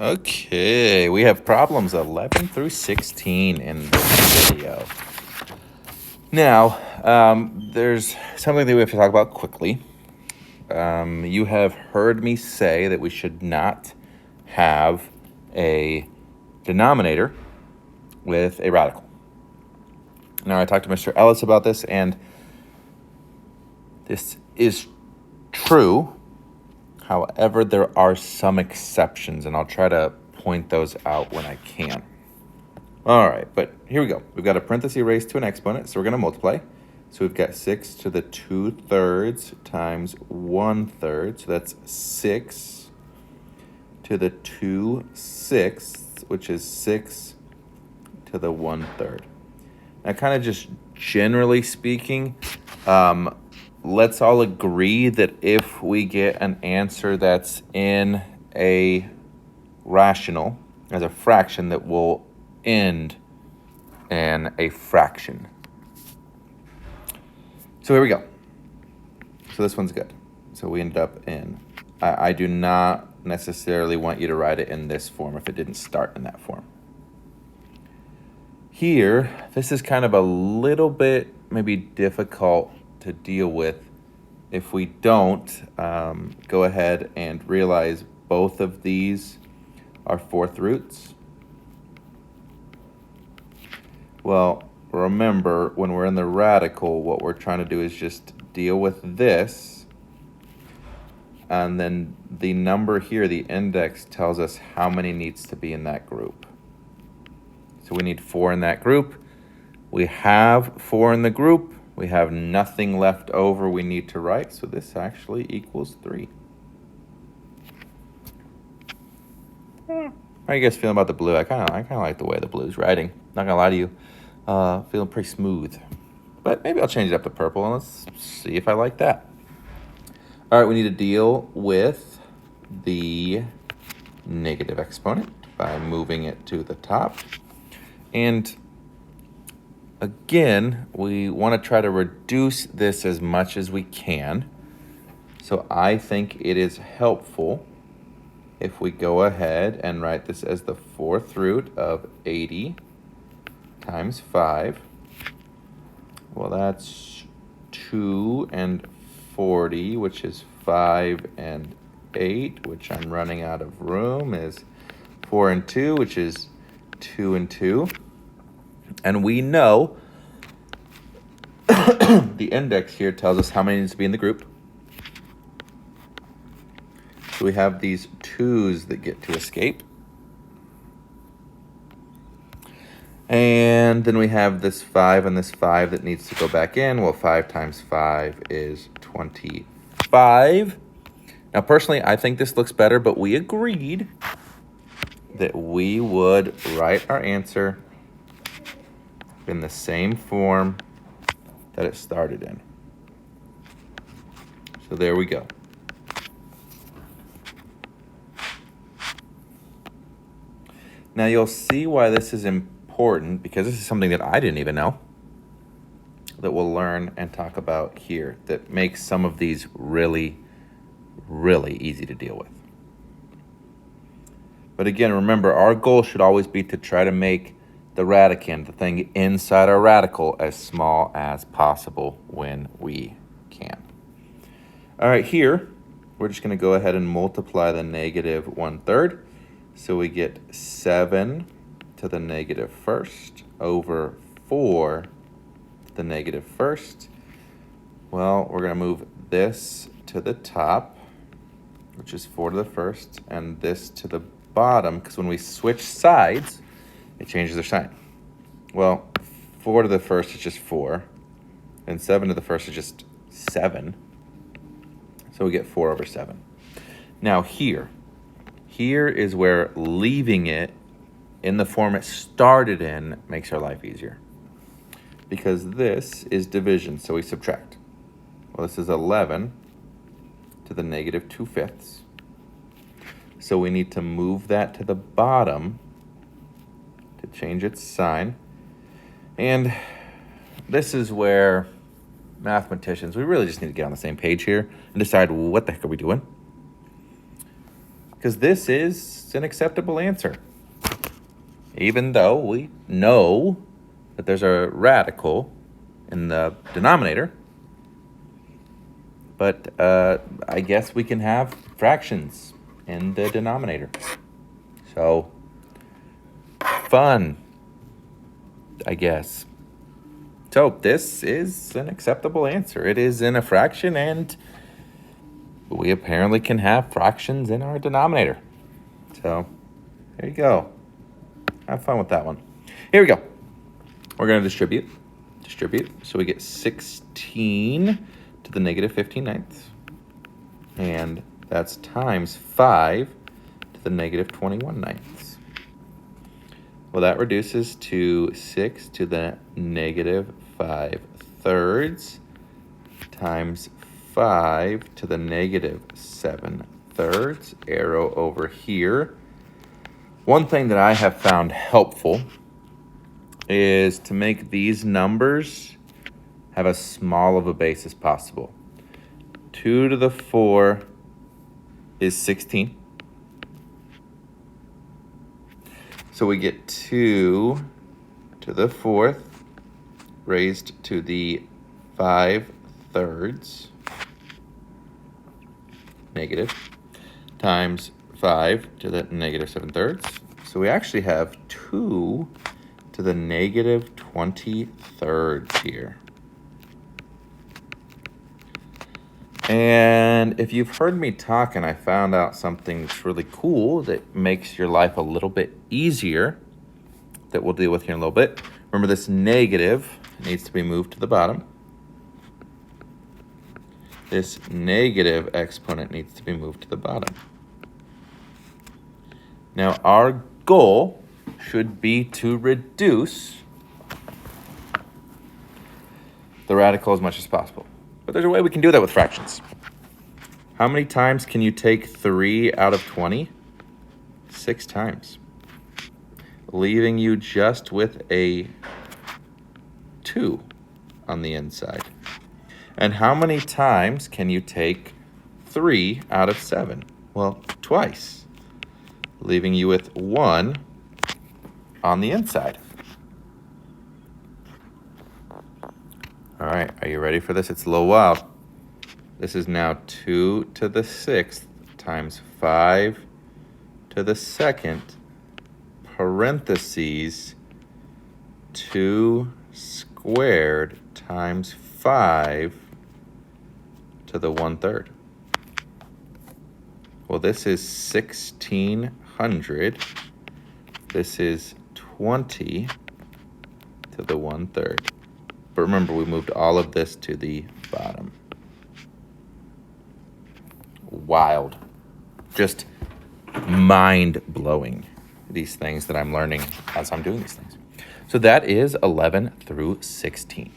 Okay, we have problems 11 through 16 in this video. Now, there's something that we have to talk about quickly. You have heard me say that we should not have a denominator with a radical. Now, I talked to Mr. Ellis about this, and this is true. However, there are some exceptions, and I'll try to point those out when I can. All right, but here we go. We've got a parenthesis raised to an exponent, so we're going to multiply. So we've got 6 to the 2/3 times 1/3, so that's 6 to the 2/6, which is 6 to the 1/3. Now, kind of just generally speaking, let's all agree that if we get an answer that's in a rational, as a fraction, that will end in a fraction. So here we go. So this one's good. So we ended up in, I do not necessarily want you to write it in this form if it didn't start in that form. Here, this is kind of a little bit maybe difficult to deal with if we don't go ahead and realize both of these are fourth roots. Well, remember, when we're in the radical, what we're trying to do is just deal with this, and then the number here, the index, tells us how many needs to be in that group. So we need 4 in that group. We have 4 in the group. We have nothing left over we need to write, so this actually equals 3. How are you guys feeling about the blue? I kind of like the way the blue's writing. Not gonna lie to you, feeling pretty smooth. But maybe I'll change it up to purple, and let's see if I like that. All right, we need to deal with the negative exponent by moving it to the top. And again, we want to try to reduce this as much as we can. So I think it is helpful if we go ahead and write this as the fourth root of 80 times 5. Well, that's 2 and 40, which is 5 and 8, which I'm running out of room, is 4 and 2, which is 2 and 2. And we know the index here tells us how many needs to be in the group. So we have these 2's that get to escape. And then we have this 5 and this 5 that needs to go back in. Well, 5 times 5 is 25. Now, personally, I think this looks better, but we agreed that we would write our answer in the same form that it started in. So there we go. Now you'll see why this is important, because this is something that I didn't even know, that we'll learn and talk about here, that makes some of these really, really easy to deal with. But again, remember, our goal should always be to try to make the radicand, the thing inside our radical, as small as possible when we can. All right, here, we're just going to go ahead and multiply the negative 1/3. So we get 7 to the negative first over 4 to the negative first. Well, we're going to move this to the top, which is 4 to the first, and this to the bottom, because when we switch sides, it changes their sign. Well, 4 to the first is just 4, and 7 to the first is just 7. So we get 4 over 7. Now here is where leaving it in the form it started in makes our life easier, because this is division, so we subtract. Well, this is 11 to the negative 2/5. So we need to move that to the bottom to change its sign. And this is where mathematicians, we really just need to get on the same page here and decide what the heck are we doing. because this is an acceptable answer. Even though we know that there's a radical in the denominator, but I guess we can have fractions in the denominator. So, fun, I guess. So this is an acceptable answer. It is in a fraction, and we apparently can have fractions in our denominator. So there you go. Have fun with that one. Here we go. We're going to distribute. So we get 16 to the negative 15/9. And that's times 5 to the negative 21/9. Well, that reduces to 6 to the negative 5/3 times 5 to the negative 7/3. Arrow over here. One thing that I have found helpful is to make these numbers have as small of a base as possible. 2 to the 4 is 16. So we get 2 to the 4th raised to the 5/3 negative times 5 to the negative 7/3. So we actually have 2 to the negative 20/3 here. And if you've heard me talk and I found out something that's really cool that makes your life a little bit easier that we'll deal with here in a little bit. Remember, this negative needs to be moved to the bottom. This negative exponent needs to be moved to the bottom. Now, our goal should be to reduce the radical as much as possible. But there's a way we can do that with fractions. How many times can you take 3 out of 20? 6 times. Leaving you just with a 2 on the inside. And how many times can you take 3 out of 7? Well, twice. Leaving you with 1 on the inside. All right, are you ready for this? It's a little wild. This is now 2 to the 6th times 5 to the 2nd, parentheses, 2 squared times 5 to the 1/3. Well, this is 1600. This is 20 to the 1/3. But remember, we moved all of this to the bottom. Wild. Just mind-blowing, these things that I'm learning as I'm doing these things. So that is 11 through 16.